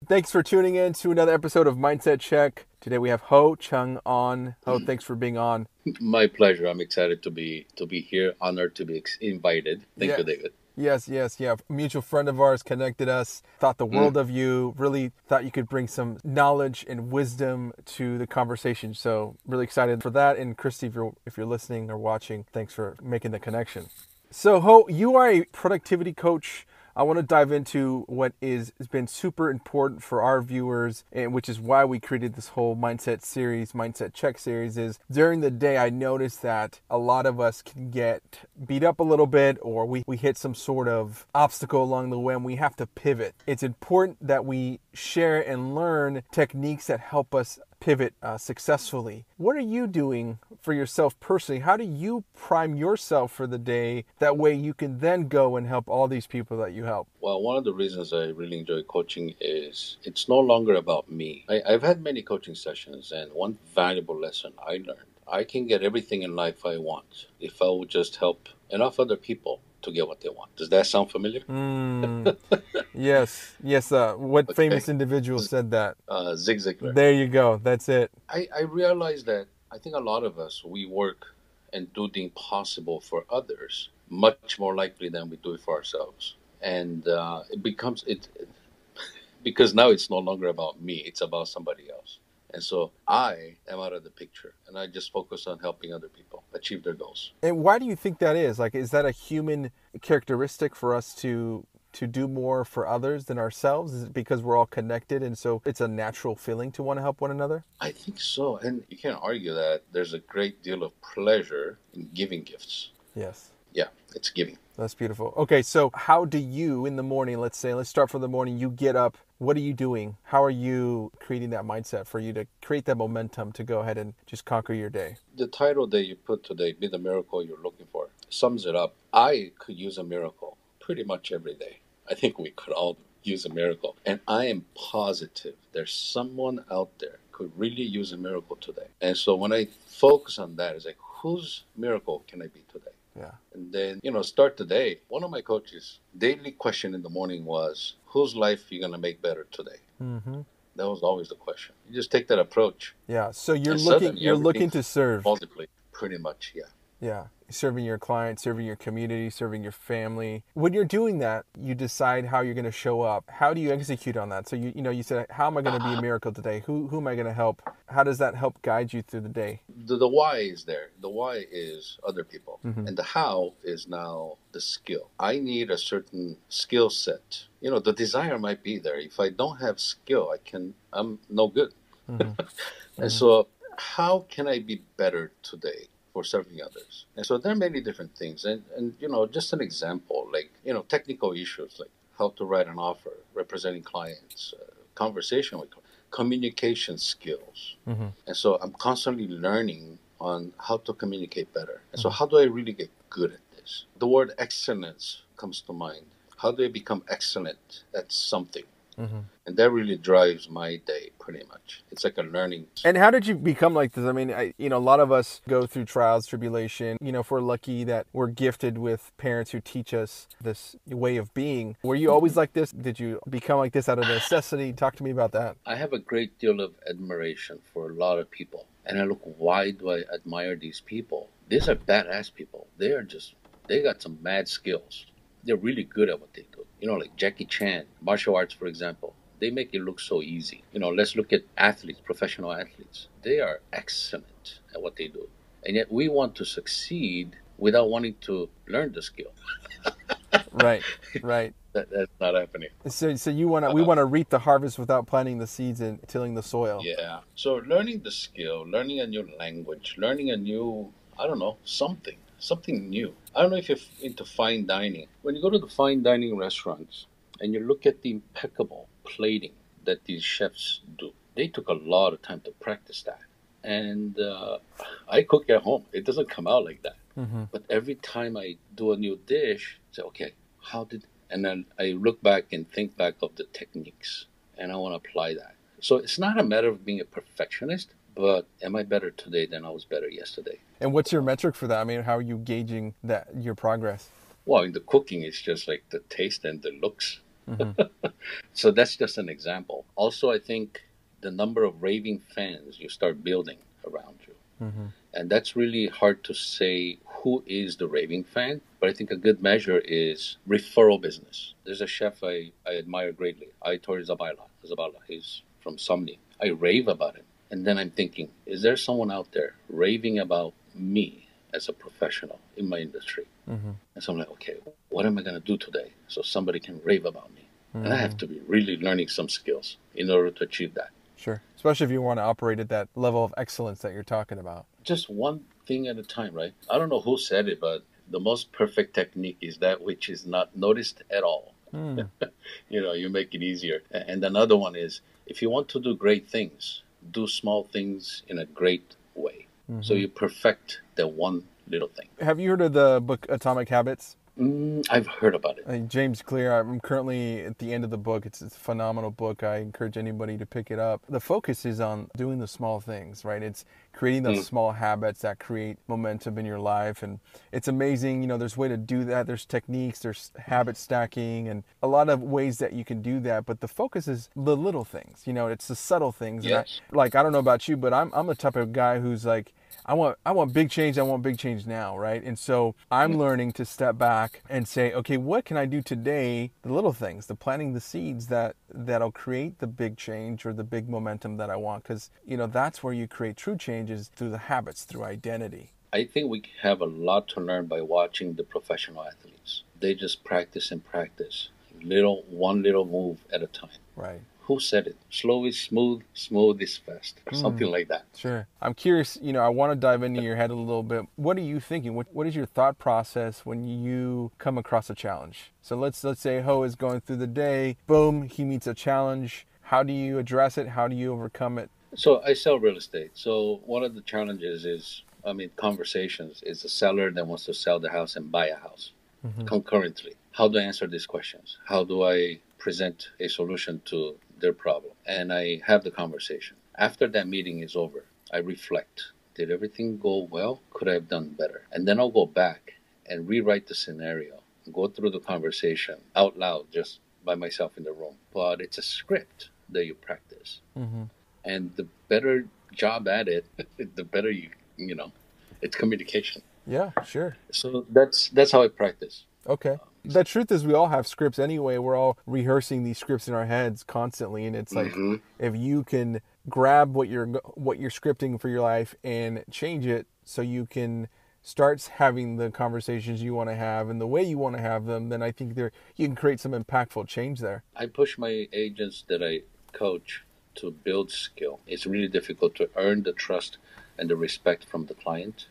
Thanks for tuning in to another episode of Mindset Check. Today we have Chung on. Thanks for being on. My pleasure. I'm excited to be here. Honored to be invited. Thank Yeah. you, David. Yes. A mutual friend of ours connected us, thought the world of you, really thought you could bring some knowledge and wisdom to the conversation. So really excited for that. And Christy, if you're listening or watching, thanks for making the connection. So you are a productivity coach. I want to dive into what has been super important for our viewers, and which is why we created this whole Mindset Check series, is during the day I noticed that a lot of us can get beat up a little bit, or we hit some sort of obstacle along the way and we have to pivot. It's important that we share and learn techniques that help us pivot successfully. What are you doing for yourself personally? How do you prime yourself for the day? That way you can then go and help all these people that you help. Well, one of the reasons I really enjoy coaching is it's no longer about me. I've had many coaching sessions, and one valuable lesson I learned: I can get everything in life I want if I would just help enough other people to get what they want. Does that sound familiar? Yes. What Okay. famous individual said that? Zig Ziglar. There you go. That's it. I realized that I think a lot of us, we work and do the impossible for others much more likely than we do it for ourselves. And it becomes because now it's no longer about me, it's about somebody else. And so I am out of the picture, and I just focus on helping other people achieve their goals. And why do you think that is? Like, is that a human characteristic for us to do more for others than ourselves? Is it because we're all connected and so it's a natural feeling to want to help one another? I think so. And you can't argue that there's a great deal of pleasure in giving gifts. Yes. Yeah, it's giving. That's beautiful. Okay, so how do you in the morning, let's start from the morning, you get up, what are you doing? How are you creating that mindset for you to create that momentum to go ahead and just conquer your day? The title that you put today, Be the Miracle You're Looking For, sums it up. I could use a miracle pretty much every day. I think we could all use a miracle. And I am positive there's someone out there could really use a miracle today. And so when I focus on that, it's like, whose miracle can I be today? Yeah. And then, start the day. One of my coaches' daily question in the morning was, whose life are you going to make better today? Mm-hmm. That was always the question. You just take that approach. Yeah. So you're looking to serve. Multiply, pretty much, yeah. Yeah. Serving your clients, serving your community, serving your family. When you're doing that, you decide how you're going to show up. How do you execute on that? So you said, how am I going to be a miracle today? Who am I going to help? How does that help guide you through the day? The why is there. The why is other people. Mm-hmm. And the how is now the skill. I need a certain skill set. The desire might be there. If I don't have skill, I'm no good. Mm-hmm. And so how can I be better today for serving others? And so there are many different things. And just an example, like, technical issues, like how to write an offer, representing clients, conversation with clients, communication skills. Mm-hmm. And so I'm constantly learning on how to communicate better. And so how do I really get good at this? The word excellence comes to mind. How do I become excellent at something? Mm-hmm. And that really drives my day pretty much. It's like a learning. And how did you become like this? I mean, a lot of us go through trials, tribulation. If we're lucky that we're gifted with parents who teach us this way of being. Were you always like this? Did you become like this out of necessity? Talk to me about that. I have a great deal of admiration for a lot of people. And I look, why do I admire these people? These are badass people. They got some mad skills. They're really good at what they do. Like Jackie Chan, martial arts, for example. They make it look so easy. Let's look at athletes, professional athletes. They are excellent at what they do. And yet we want to succeed without wanting to learn the skill. Right. That's not happening. So we want to reap the harvest without planting the seeds and tilling the soil. Yeah. So learning the skill, learning a new language, learning a new, something new. I don't know if you're into fine dining. When you go to the fine dining restaurants and you look at the impeccable plating that these chefs do, they took a lot of time to practice that. And I cook at home. It doesn't come out like that. Mm-hmm. But every time I do a new dish, I say, okay, and then I look back and think back of the techniques, and I want to apply that. So it's not a matter of being a perfectionist, but am I better today than I was better yesterday? And what's your metric for that? I mean, how are you gauging your progress? Well, in the cooking, it's just like the taste and the looks. So that's just an example. Also, I think the number of raving fans you start building around you. And that's really hard to say who is the raving fan, but I think a good measure is referral business. There's a chef I admire greatly, Aitor Zabala. He's from Somni. I rave about him. And then I'm thinking, is there someone out there raving about me as a professional in my industry? And so I'm like, okay, what am I going to do today so somebody can rave about me? And I have to be really learning some skills in order to achieve that. Sure. Especially if you want to operate at that level of excellence that you're talking about. Just one thing at a time, right? I don't know who said it, but the most perfect technique is that which is not noticed at all. You make it easier. And another one is, if you want to do great things, do small things in a great way. So you perfect that one little thing. Have you heard of the book Atomic Habits? I've heard about it. James Clear, I'm currently at the end of the book. It's a phenomenal book. I encourage anybody to pick it up. The focus is on doing the small things, right? It's creating those small habits that create momentum in your life. And it's amazing, there's a way to do that. There's techniques, there's habit stacking, and a lot of ways that you can do that. But the focus is the little things, it's the subtle things. Yes. And I don't know about you, but I'm the type of guy who's like, I want big change. I want big change now, right? And so I'm learning to step back and say, okay, what can I do today? The little things, planting the seeds that'll create the big change or the big momentum that I want. Because, that's where you create true changes through the habits, through identity. I think we have a lot to learn by watching the professional athletes. They just practice and practice, one little move at a time. Right. Who said it? Slow is smooth, smooth is fast, or something like that. Sure. I'm curious, I want to dive into your head a little bit. What are you thinking? What is your thought process when you come across a challenge? So let's say Ho is going through the day, boom, he meets a challenge. How do you address it? How do you overcome it? So I sell real estate. So one of the challenges is, conversations is a seller that wants to sell the house and buy a house concurrently. How do I answer these questions? How do I present a solution to their problem? And I have the conversation. After that meeting is over, I reflect. Did everything go well? Could I have done better? And then I'll go back and rewrite the scenario, go through the conversation out loud, just by myself in the room. But it's a script that you practice. And the better job at it, the better it's communication. Yeah, sure. So that's how I practice. Okay. The truth is we all have scripts anyway. We're all rehearsing these scripts in our heads constantly. And it's like, if you can grab what you're scripting for your life and change it so you can start having the conversations you want to have and the way you want to have them, then I think you can create some impactful change there. I push my agents that I coach to build skill. It's really difficult to earn the trust and the respect from the client.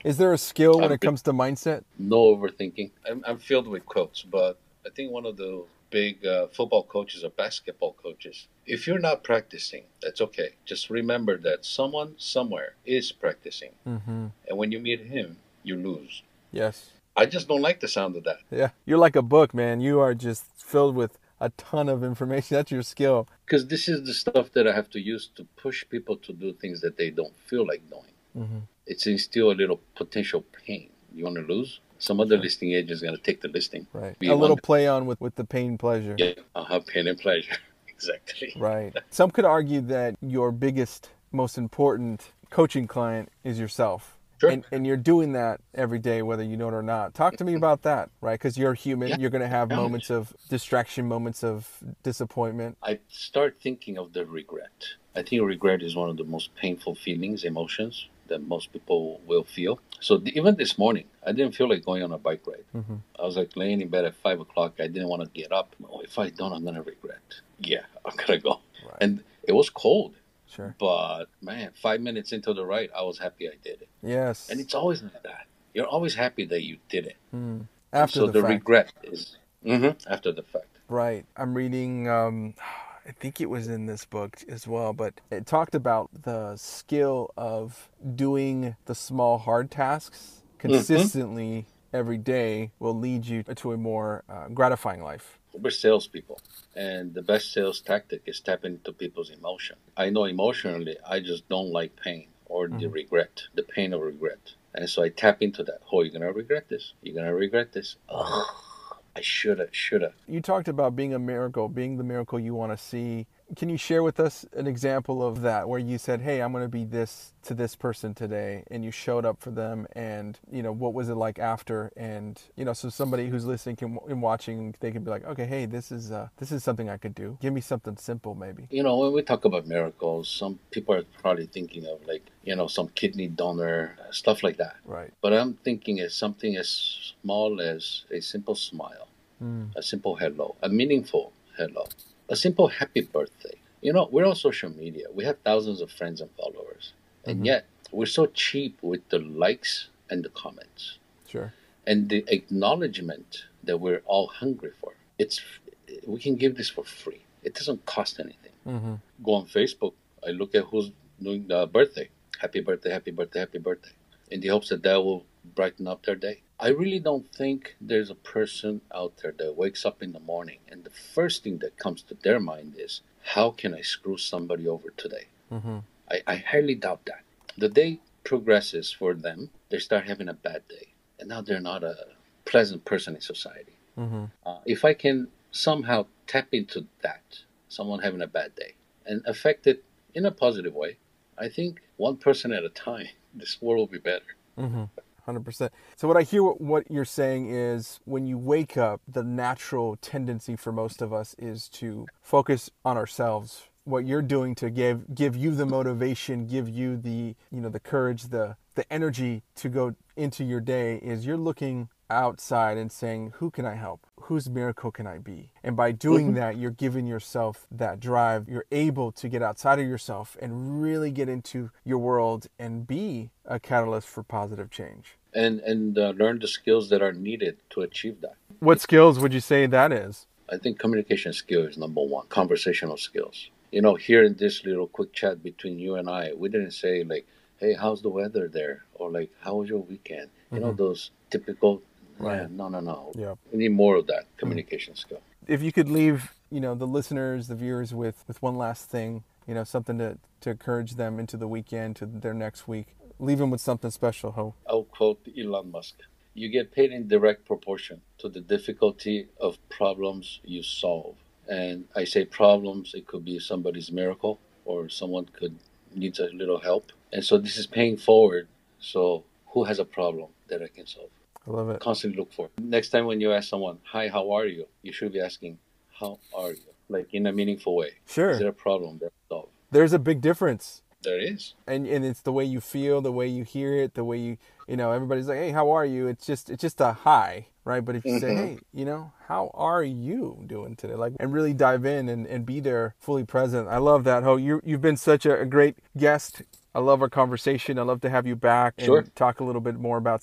Is there a skill when it comes to mindset? No overthinking. I'm filled with quotes, but I think one of the big football coaches or basketball coaches, if you're not practicing, that's okay. Just remember that someone somewhere is practicing. And when you meet him, you lose. Yes. I just don't like the sound of that. Yeah. You're like a book, man. You are just filled with a ton of information. That's your skill. Because this is the stuff that I have to use to push people to do things that they don't feel like doing. It's instill a little potential pain. You want to lose? Some other listing agent is going to take the listing. Right. A little play on with the pain pleasure. Yeah, I'll have pain and pleasure. Exactly. Right. Some could argue that your biggest, most important coaching client is yourself. Sure. And you're doing that every day, whether you know it or not. Talk to me about that, right? Because you're human. Yeah. You're going to have moments of distraction, moments of disappointment. I start thinking of the regret. I think regret is one of the most painful emotions that most people will feel. So even this morning, I didn't feel like going on a bike ride. I was like laying in bed at 5 o'clock. I didn't want to get up. Oh, if I don't, I'm going to regret. Yeah, I'm going to go. Right. And it was cold. Sure. But man, 5 minutes into the ride, I was happy I did it. Yes. And it's always like that. You're always happy that you did it. After the fact. Regret is after the fact. Right. I'm reading, I think it was in this book as well, but it talked about the skill of doing the small hard tasks consistently every day will lead you to a more gratifying life. We're salespeople, and the best sales tactic is tapping into people's emotion. I know emotionally, I just don't like pain or the regret, the pain of regret. And so I tap into that. Oh, you're going to regret this. You're going to regret this. Ugh. I shoulda. You talked about being a miracle, being the miracle you want to see. Can you share with us an example of that where you said, hey, I'm going to be this to this person today, and you showed up for them, and, you know, what was it like after? And, you know, so somebody who's listening and watching, they can be like, okay, hey, this is something I could do. Give me something simple, maybe. You know, when we talk about miracles, some people are probably thinking of like, some kidney donor, stuff like that. Right. But I'm thinking of something as small as a simple smile, a simple hello, a meaningful hello, a simple happy birthday. We're on social media. We have thousands of friends and followers. And yet we're so cheap with the likes and the comments. Sure. And the acknowledgement that we're all hungry for. We can give this for free. It doesn't cost anything. Go on Facebook. I look at who's doing the birthday. Happy birthday, happy birthday, happy birthday. In the hopes that will brighten up their day. I really don't think there's a person out there that wakes up in the morning and the first thing that comes to their mind is, how can I screw somebody over today? I highly doubt that. The day progresses for them, they start having a bad day. And now they're not a pleasant person in society. If I can somehow tap into that, someone having a bad day, and affect it in a positive way, I think one person at a time, this world will be better. 100%. So what I hear what you're saying is when you wake up, the natural tendency for most of us is to focus on ourselves. What you're doing to give you the motivation, give you the courage, the energy to go into your day is you're looking outside and saying, who can I help? Whose miracle can I be? And by doing that, you're giving yourself that drive. You're able to get outside of yourself and really get into your world and be a catalyst for positive change. And learn the skills that are needed to achieve that. What skills would you say that is? I think communication skill is number one. Conversational skills. Here in this little quick chat between you and I, we didn't say like, hey, how's the weather there? Or like, how was your weekend? Those typical, Right. No. Yep. We need more of that communication skill. If you could leave, the listeners, the viewers with one last thing, something to encourage them into the weekend, to their next week, leave them with something special, Ho. I'll quote Elon Musk. You get paid in direct proportion to the difficulty of problems you solve. And I say problems, it could be somebody's miracle or someone needs a little help. And so this is paying forward. So who has a problem that I can solve? I love it. Constantly look for. Next time when you ask someone, hi, how are you? You should be asking, how are you? Like in a meaningful way. Sure. Is there a problem that I solve? There's a big difference. There is. And it's the way you feel, the way you hear it, the way everybody's like, hey, how are you? It's just a hi, right? But if you say, hey, how are you doing today? Like, and really dive in and be there fully present. I love that, Ho. You've been such a great guest. I love our conversation. I'd love to have you back and talk a little bit more about